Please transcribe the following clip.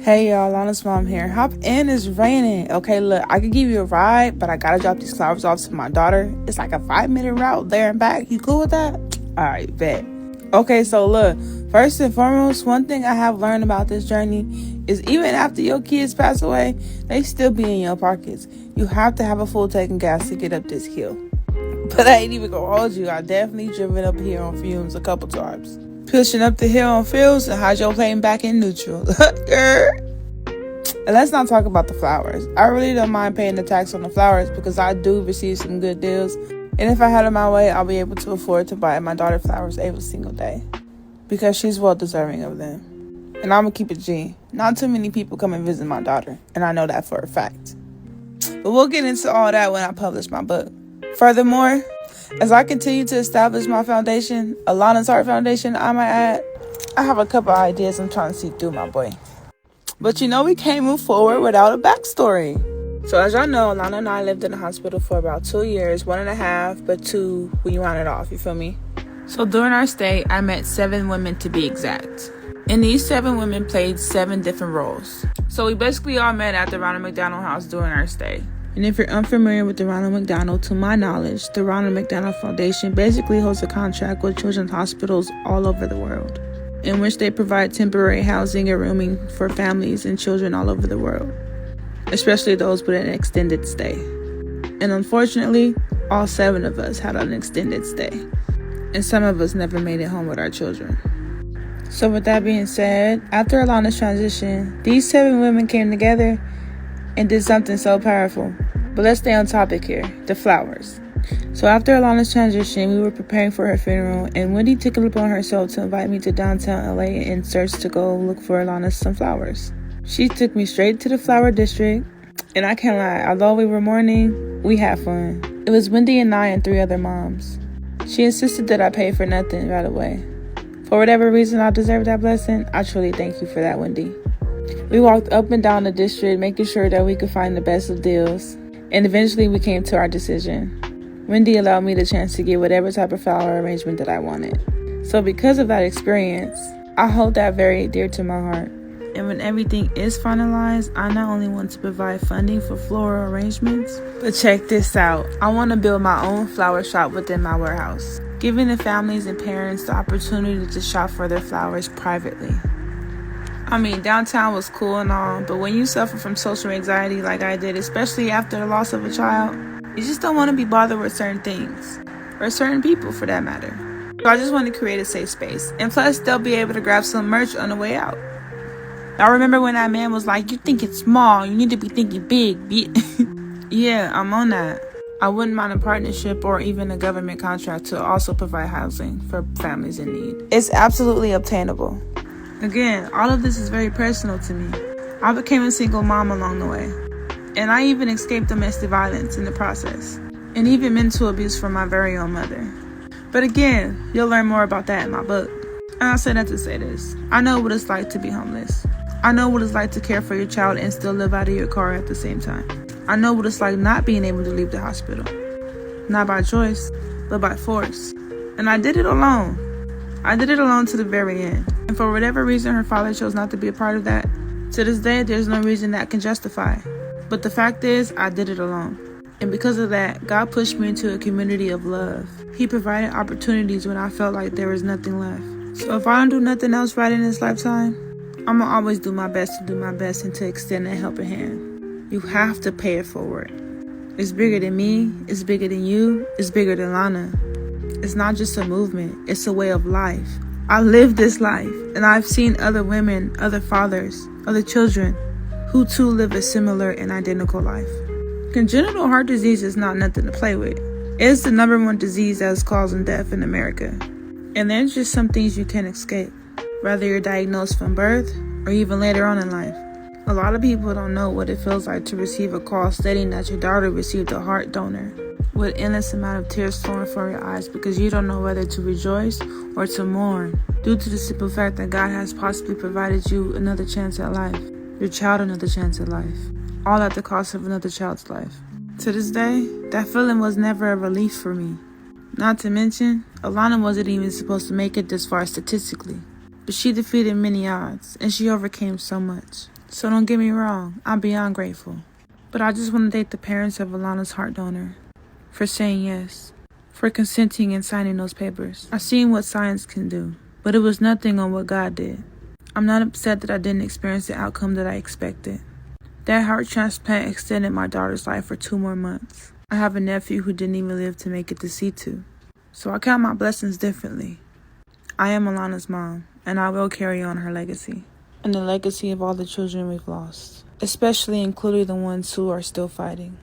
Hey y'all, Lana's mom here. Hop in, it's raining. Okay, look, I could give you a ride, but I gotta drop these flowers off to my daughter. It's like a 5-minute route there and back. You cool with that? Alright, bet. Okay, so look, first and foremost, one thing I have learned about this journey is even after your kids pass away, they still be in your pockets. You have to have a full tank of gas to get up this hill. But I ain't even gonna hold you. I definitely driven up here on fumes a couple times. Pushing up the hill on fields and hydroplaning back in neutral. And let's not talk about the flowers. I really don't mind paying the tax on the flowers because I do receive some good deals. And if I had it my way, I'll be able to afford to buy my daughter flowers every single day. Because she's well deserving of them. And I'm going to keep it G. Not too many people come and visit my daughter. And I know that for a fact. But we'll get into all that when I publish my book. Furthermore, as I continue to establish my foundation, Alana's Heart Foundation, I might add, I have a couple ideas I'm trying to see through, my boy. But we can't move forward without a backstory. So as y'all know, Alana and I lived in the hospital for about 2 years, 1.5, but 2 when you round it off, you feel me? So during our stay, I met 7 women to be exact. And these 7 women played 7 different roles. So we basically all met at the Ronald McDonald House during our stay. And if you're unfamiliar with the Ronald McDonald, to my knowledge, the Ronald McDonald Foundation basically holds a contract with children's hospitals all over the world, in which they provide temporary housing and rooming for families and children all over the world, especially those with an extended stay. And unfortunately, all 7 of us had an extended stay, and some of us never made it home with our children. So with that being said, after Alana's transition, these 7 women came together and did something so powerful. But let's stay on topic here, the flowers. So after Alana's transition, we were preparing for her funeral, and Wendy took it upon herself to invite me to downtown LA in search to go look for Alana some flowers. She took me straight to the flower district, and I can't lie, although we were mourning, we had fun. It was Wendy and I and 3 other moms. She insisted that I pay for nothing right away. For whatever reason I deserve that blessing, I truly thank you for that, Wendy. We walked up and down the district, making sure that we could find the best of deals, and eventually we came to our decision. Wendy allowed me the chance to get whatever type of flower arrangement that I wanted. So because of that experience, I hold that very dear to my heart. And when everything is finalized, I not only want to provide funding for floral arrangements, but check this out. I want to build my own flower shop within my warehouse, giving the families and parents the opportunity to shop for their flowers privately. I mean, downtown was cool and all, but when you suffer from social anxiety like I did, especially after the loss of a child, you just don't want to be bothered with certain things, or certain people for that matter. So I just want to create a safe space. And plus, they'll be able to grab some merch on the way out. I remember when that man was like, "You thinking small, you need to be thinking big." Yeah, I'm on that. I wouldn't mind a partnership or even a government contract to also provide housing for families in need. It's absolutely obtainable. Again, all of this is very personal to me. I became a single mom along the way. And I even escaped domestic violence in the process. And even mental abuse from my very own mother. But again, you'll learn more about that in my book. And I'll say that to say this. I know what it's like to be homeless. I know what it's like to care for your child and still live out of your car at the same time. I know what it's like not being able to leave the hospital. Not by choice, but by force. And I did it alone. I did it alone to the very end. And for whatever reason her father chose not to be a part of that, to this day there's no reason that can justify. But the fact is, I did it alone. And because of that, God pushed me into a community of love. He provided opportunities when I felt like there was nothing left. So if I don't do nothing else right in this lifetime, I'm gonna always do my best to do my best and to extend a helping hand. You have to pay it forward. It's bigger than me, it's bigger than you, it's bigger than Lana. It's not just a movement, it's a way of life. I live this life, and I've seen other women, other fathers, other children, who too live a similar and identical life. Congenital heart disease is not nothing to play with. It's the #1 disease that is causing death in America. And there's just some things you can't escape, whether you're diagnosed from birth or even later on in life. A lot of people don't know what it feels like to receive a call stating that your daughter received a heart donor, with endless amount of tears flowing from your eyes because you don't know whether to rejoice or to mourn, due to the simple fact that God has possibly provided you another chance at life, your child another chance at life, all at the cost of another child's life. To this day, that feeling was never a relief for me. Not to mention, Alana wasn't even supposed to make it this far statistically, but she defeated many odds, and she overcame so much. So don't get me wrong, I'm beyond grateful. But I just want to thank the parents of Alana's heart donor for saying yes, for consenting and signing those papers. I've seen what science can do, but it was nothing on what God did. I'm not upset that I didn't experience the outcome that I expected. That heart transplant extended my daughter's life for 2 more months. I have a nephew who didn't even live to make it to C2. So I count my blessings differently. I am Alana's mom, and I will carry on her legacy, and the legacy of all the children we've lost, especially including the ones who are still fighting.